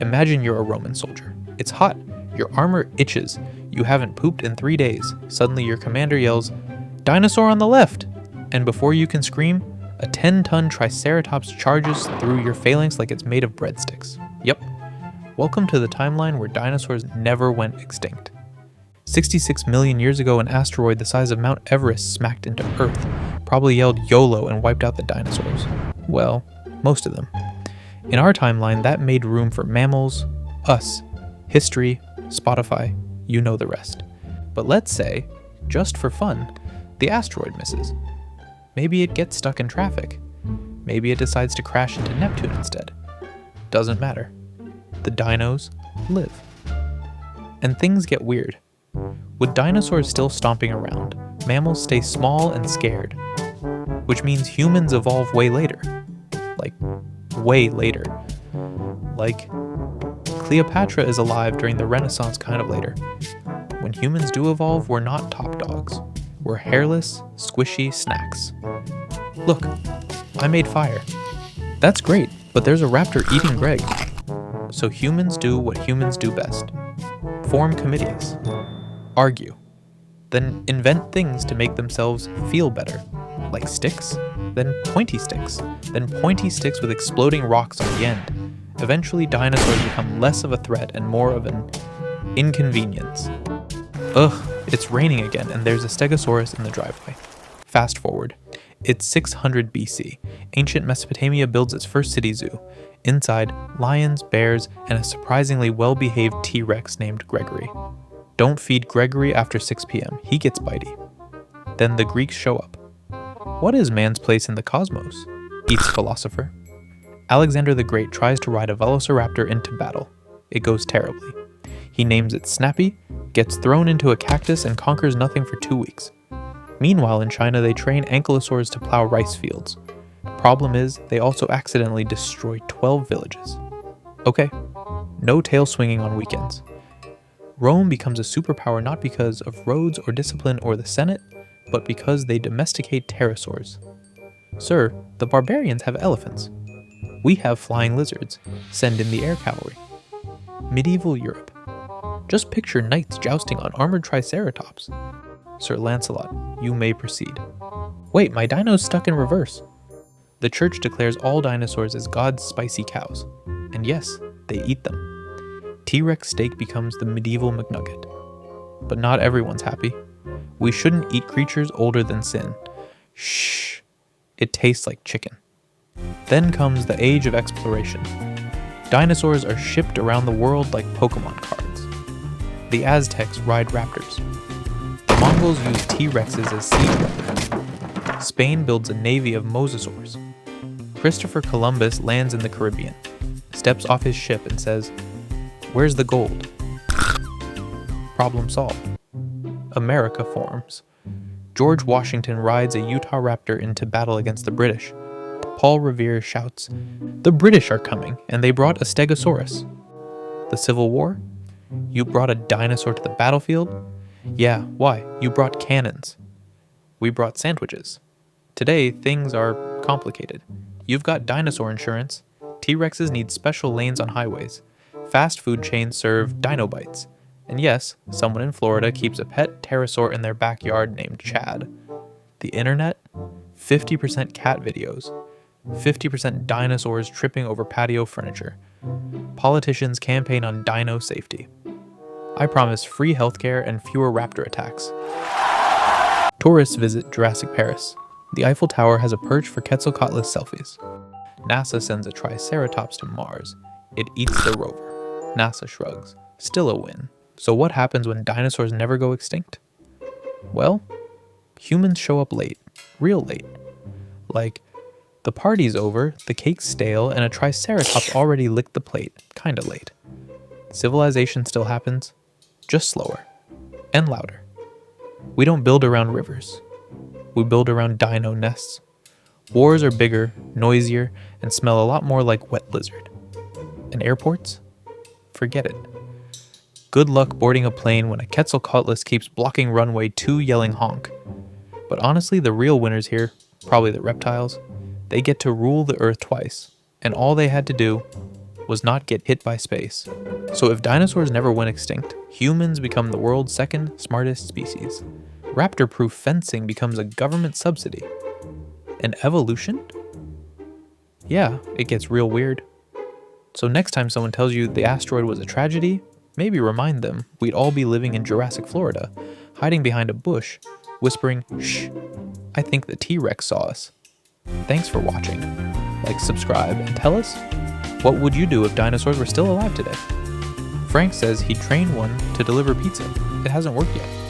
Imagine you're a Roman soldier. It's hot. Your armor itches. You haven't pooped in 3 days. Suddenly your commander yells, "Dinosaur on the left!" And before you can scream, a 10-ton Triceratops charges through your phalanx like it's made of breadsticks. Yep. Welcome to the timeline where dinosaurs never went extinct. 66 million years ago, an asteroid the size of Mount Everest smacked into Earth, probably yelled YOLO and wiped out the dinosaurs. Well, most of them. In our timeline, that made room for mammals, us, history, Spotify, you know the rest. But let's say, just for fun, the asteroid misses. Maybe it gets stuck in traffic. Maybe it decides to crash into Neptune instead. Doesn't matter. The dinos live. And things get weird. With dinosaurs still stomping around, mammals stay small and scared, which means humans evolve way later. Like, way later. Like, Cleopatra is alive during the Renaissance kind of later. When humans do evolve, we're not top dogs. We're hairless, squishy snacks. Look, I made fire. That's great, but there's a raptor eating Greg. So humans do what humans do best. Form committees. Argue. Then invent things to make themselves feel better. Like sticks, then pointy sticks, then pointy sticks with exploding rocks on the end. Eventually dinosaurs become less of a threat and more of an inconvenience. Ugh, it's raining again and there's a stegosaurus in the driveway. Fast forward. It's 600 BC. Ancient Mesopotamia builds its first city zoo. Inside, lions, bears, and a surprisingly well-behaved T-Rex named Gregory. Don't feed Gregory after 6 p.m. He gets bitey. Then the Greeks show up. What is man's place in the cosmos? Eats philosopher. Alexander the Great tries to ride a velociraptor into battle. It goes terribly. He names it Snappy, gets thrown into a cactus, and conquers nothing for 2 weeks. Meanwhile, in China, they train ankylosaurs to plow rice fields. Problem is, they also accidentally destroy 12 villages. Okay, no tail swinging on weekends. Rome becomes a superpower not because of roads or discipline or the Senate, but because they domesticate pterosaurs. Sir, the barbarians have elephants. We have flying lizards. Send in the air cavalry. Medieval Europe. Just picture knights jousting on armored triceratops. Sir Lancelot, you may proceed. Wait, my dino's stuck in reverse. The church declares all dinosaurs as God's spicy cows. And yes, they eat them. T-Rex steak becomes the medieval McNugget. But not everyone's happy. We shouldn't eat creatures older than sin. Shh, it tastes like chicken. Then comes the age of exploration. Dinosaurs are shipped around the world like Pokemon cards. The Aztecs ride raptors. The Mongols use T-Rexes as siege weapons. Spain builds a navy of mosasaurs. Christopher Columbus lands in the Caribbean, steps off his ship and says, "Where's the gold?" Problem solved. America forms. George Washington rides a Utah raptor into battle against the British. Paul Revere shouts, "The British are coming, and they brought a stegosaurus." The Civil War? You brought a dinosaur to the battlefield? Yeah, why? You brought cannons. We brought sandwiches. Today, things are complicated. You've got dinosaur insurance. T-Rexes need special lanes on highways. Fast food chains serve dino bites. And yes, someone in Florida keeps a pet pterosaur in their backyard named Chad. The internet? 50% cat videos. 50% dinosaurs tripping over patio furniture. Politicians campaign on dino safety. I promise free healthcare and fewer raptor attacks. Tourists visit Jurassic Paris. The Eiffel Tower has a perch for Quetzalcoatlus selfies. NASA sends a Triceratops to Mars. It eats the rover. NASA shrugs. Still a win. So what happens when dinosaurs never go extinct? Well, humans show up late. Real late. Like, the party's over, the cake's stale, and a Triceratops already licked the plate. Kinda late. Civilization still happens, just slower. And louder. We don't build around rivers. We build around dino nests. Wars are bigger, noisier, and smell a lot more like wet lizard. And airports? Forget it. Good luck boarding a plane when a Quetzalcoatlus keeps blocking runway 2 yelling honk. But honestly, the real winners here, probably the reptiles, they get to rule the earth twice, and all they had to do was was not get hit by space. So if dinosaurs never went extinct, humans become the world's second smartest species. Raptor-proof fencing becomes a government subsidy. And evolution? Yeah, it gets real weird. So next time someone tells you the asteroid was a tragedy, maybe remind them we'd all be living in Jurassic Florida, hiding behind a bush, whispering, "Shh, I think the T-Rex saw us." Thanks for watching. Like, subscribe, and tell us, what would you do if dinosaurs were still alive today? Frank says he'd train one to deliver pizza. It hasn't worked yet.